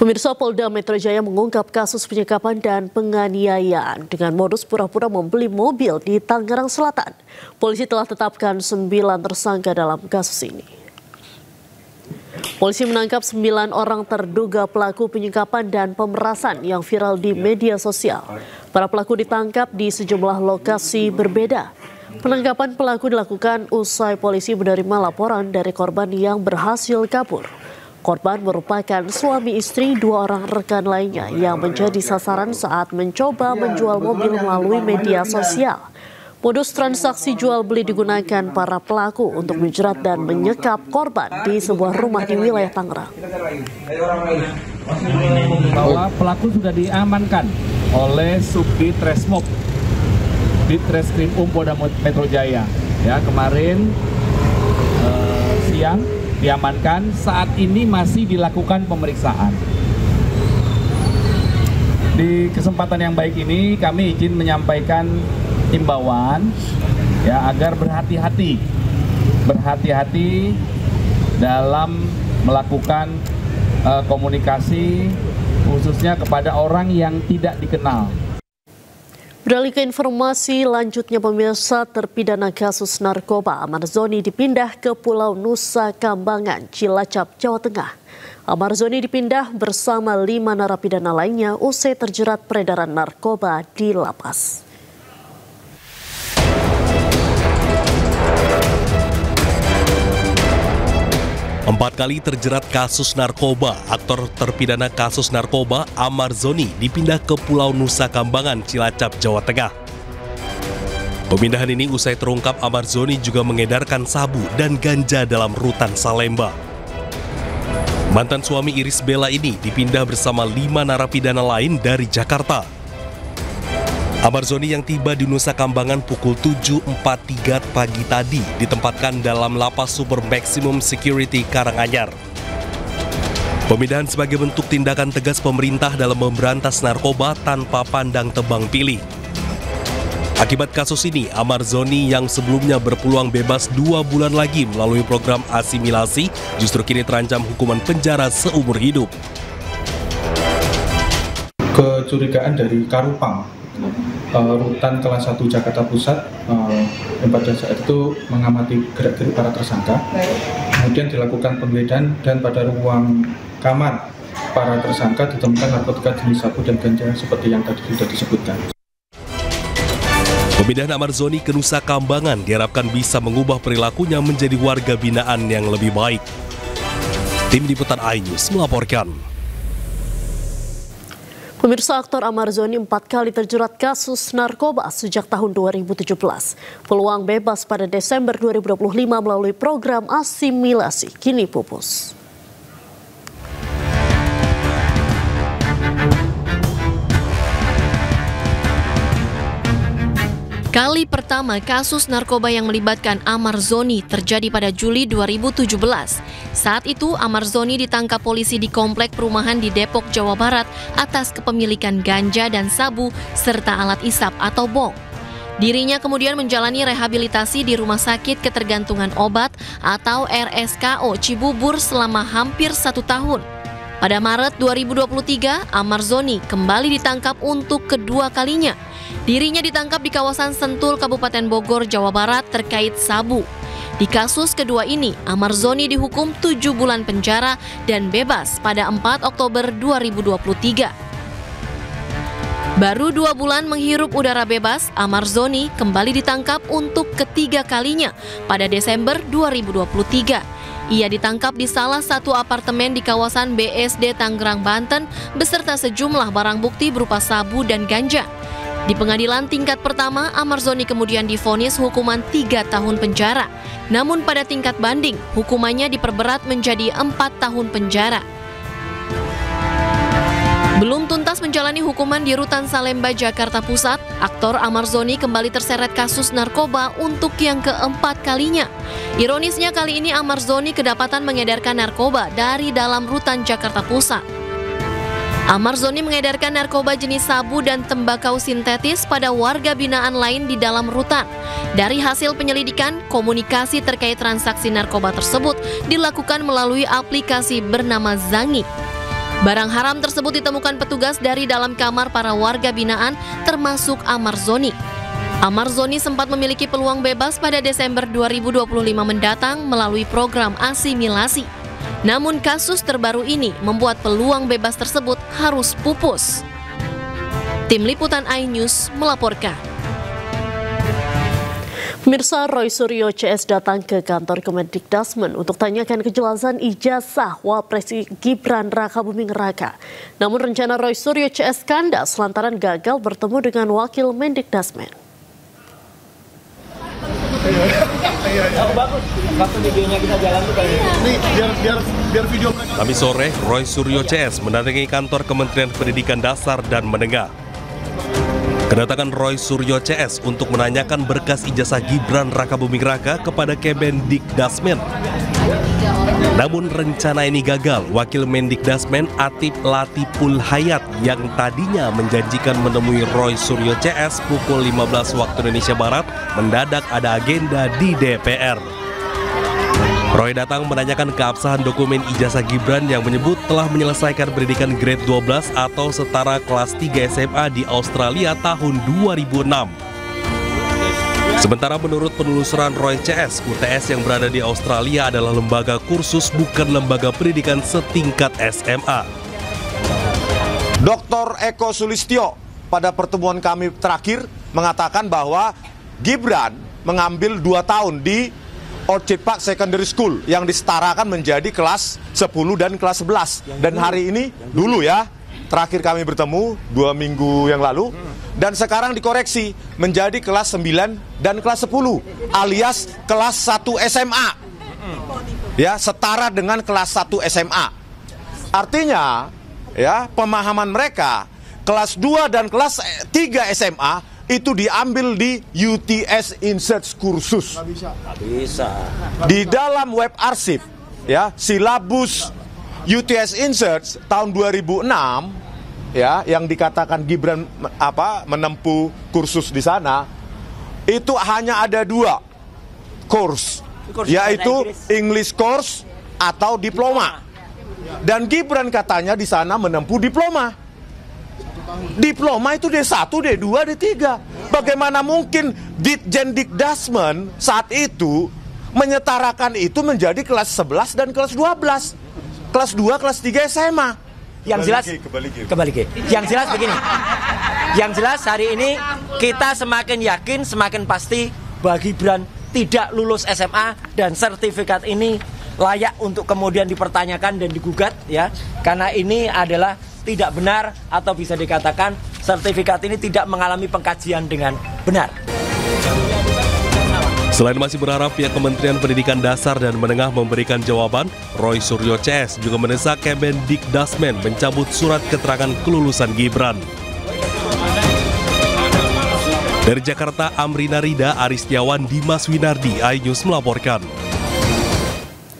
Pemirsa, Polda Metro Jaya mengungkap kasus penyekapan dan penganiayaan dengan modus pura-pura membeli mobil di Tangerang Selatan. Polisi telah tetapkan 9 tersangka dalam kasus ini. Polisi menangkap 9 orang terduga pelaku penyekapan dan pemerasan yang viral di media sosial. Para pelaku ditangkap di sejumlah lokasi berbeda. Penangkapan pelaku dilakukan usai polisi menerima laporan dari korban yang berhasil kabur. Korban merupakan suami istri 2 orang rekan lainnya yang menjadi sasaran saat mencoba menjual mobil melalui media sosial. Modus transaksi jual beli digunakan para pelaku untuk menjerat dan menyekap korban di sebuah rumah di wilayah Tangerang. Bahwa pelaku sudah diamankan oleh Subdit Resmob di Treskrim Polda Metro Jaya. Ya, kemarin siang diamankan, saat ini masih dilakukan pemeriksaan. Di kesempatan yang baik ini kami izin menyampaikan imbauan ya agar berhati-hati dalam melakukan komunikasi khususnya kepada orang yang tidak dikenal. Beralih ke informasi lanjutnya, pemirsa, terpidana kasus narkoba Amar Zoni dipindah ke Pulau Nusa Kambangan, Cilacap, Jawa Tengah. Amar Zoni dipindah bersama 5 narapidana lainnya usai terjerat peredaran narkoba di lapas. Empat kali terjerat kasus narkoba, aktor terpidana kasus narkoba Amar Zoni dipindah ke Pulau Nusa Kambangan, Cilacap, Jawa Tengah. Pemindahan ini usai terungkap Amar Zoni juga mengedarkan sabu dan ganja dalam rutan Salemba. Mantan suami Iris Bella ini dipindah bersama 5 narapidana lain dari Jakarta. Amar Zoni yang tiba di Nusa Kambangan pukul 7.43 pagi tadi ditempatkan dalam lapas super maximum security Karanganyar. Pemindahan sebagai bentuk tindakan tegas pemerintah dalam memberantas narkoba tanpa pandang tebang pilih. Akibat kasus ini, Amar Zoni yang sebelumnya berpeluang bebas 2 bulan lagi melalui program asimilasi justru kini terancam hukuman penjara seumur hidup. Kecurigaan dari Karupang, rutan kelas 1 Jakarta Pusat, yang pada saat itu mengamati gerak-gerik para tersangka, kemudian dilakukan penggeledahan dan pada ruang kamar para tersangka ditemukan narkotika jenis sabu dan ganja seperti yang tadi sudah disebutkan. Pemindahan Amar Zoni ke Nusa Kambangan diharapkan bisa mengubah perilakunya menjadi warga binaan yang lebih baik. Tim Liputan iNews melaporkan. Pemirsa, aktor Amar Zoni 4 kali terjerat kasus narkoba sejak tahun 2017. Peluang bebas pada Desember 2025 melalui program asimilasi kini pupus. Kali pertama kasus narkoba yang melibatkan Amar Zoni terjadi pada Juli 2017. Saat itu Amar Zoni ditangkap polisi di komplek perumahan di Depok, Jawa Barat atas kepemilikan ganja dan sabu serta alat isap atau bong. Dirinya kemudian menjalani rehabilitasi di Rumah Sakit Ketergantungan Obat atau RSKO Cibubur selama hampir 1 tahun. Pada Maret 2023, Amar Zoni kembali ditangkap untuk kedua kalinya. Dirinya ditangkap di kawasan Sentul, Kabupaten Bogor, Jawa Barat terkait sabu. Di kasus kedua ini, Amar Zoni dihukum 7 bulan penjara dan bebas pada 4 Oktober 2023. Baru 2 bulan menghirup udara bebas, Amar Zoni kembali ditangkap untuk ketiga kalinya pada Desember 2023. Ia ditangkap di salah satu apartemen di kawasan BSD Tangerang, Banten beserta sejumlah barang bukti berupa sabu dan ganja. Di pengadilan tingkat pertama, Amar Zoni kemudian divonis hukuman 3 tahun penjara. Namun pada tingkat banding, hukumannya diperberat menjadi 4 tahun penjara. Belum tuntas menjalani hukuman di rutan Salemba, Jakarta Pusat, aktor Amar Zoni kembali terseret kasus narkoba untuk yang keempat kalinya. Ironisnya kali ini Amar Zoni kedapatan mengedarkan narkoba dari dalam rutan Jakarta Pusat. Amar Zoni mengedarkan narkoba jenis sabu dan tembakau sintetis pada warga binaan lain di dalam rutan. Dari hasil penyelidikan, komunikasi terkait transaksi narkoba tersebut dilakukan melalui aplikasi bernama Zangi. Barang haram tersebut ditemukan petugas dari dalam kamar para warga binaan termasuk Amar Zoni. Amar Zoni sempat memiliki peluang bebas pada Desember 2025 mendatang melalui program asimilasi. Namun kasus terbaru ini membuat peluang bebas tersebut harus pupus. Tim Liputan iNews melaporkan. Pemirsa, Roy Suryo CS datang ke kantor Kemendikdasmen untuk tanyakan kejelasan ijazah Wapres Gibran Rakabuming Raka. Namun rencana Roy Suryo CS kandas lantaran gagal bertemu dengan Wakil Mendikdasmen. Kamis sore, Roy Suryo CS mendatangi kantor Kementerian Pendidikan Dasar dan Menengah. Kedatangan Roy Suryo CS untuk menanyakan berkas ijazah Gibran Rakabuming Raka kepada Kemendikdasmen. Namun rencana ini gagal. Wakil Mendikdasmen Atif Latiful Hayat yang tadinya menjanjikan menemui Roy Suryo CS pukul 15 waktu Indonesia Barat mendadak ada agenda di DPR. Roy datang menanyakan keabsahan dokumen ijazah Gibran yang menyebut telah menyelesaikan pendidikan grade 12 atau setara kelas 3 SMA di Australia tahun 2006. Sementara menurut penelusuran Roy CS, UTS yang berada di Australia adalah lembaga kursus bukan lembaga pendidikan setingkat SMA. Dr. Eko Sulistyo pada pertemuan kami terakhir mengatakan bahwa Gibran mengambil 2 tahun di Orchid Park Secondary School yang disetarakan menjadi kelas 10 dan kelas 11. Dan hari ini dulu ya, terakhir kami bertemu 2 minggu yang lalu, dan sekarang dikoreksi menjadi kelas 9 dan kelas 10 alias kelas 1 SMA. Ya, setara dengan kelas 1 SMA. Artinya, ya, pemahaman mereka kelas 2 dan kelas 3 SMA itu diambil di UTS Insert kursus. Bisa. Di dalam web arsip, ya, silabus UTS Insert tahun 2006, ya, yang dikatakan Gibran menempuh kursus di sana, itu hanya ada 2 course, yaitu English course atau diploma. Dan Gibran katanya di sana menempuh diploma. Diploma itu D1, D2, D3. Bagaimana mungkin Ditjendikdasmen saat itu menyetarakan itu menjadi kelas 11 dan kelas 12. Kelas 2, kelas 3 SMA. Yang jelas kembali. Yang jelas begini. Yang jelas hari ini kita semakin yakin, semakin pasti bahwa Gibran tidak lulus SMA dan sertifikat ini layak untuk kemudian dipertanyakan dan digugat, ya. Karena ini adalah tidak benar atau bisa dikatakan sertifikat ini tidak mengalami pengkajian dengan benar. Selain masih berharap pihak Kementerian Pendidikan Dasar dan Menengah memberikan jawaban, Roy Suryo CS juga mendesak Kemendikdasmen mencabut surat keterangan kelulusan Gibran. Dari Jakarta, Amrina Rida, Aristiawan, Dimas Winardi, iNews melaporkan.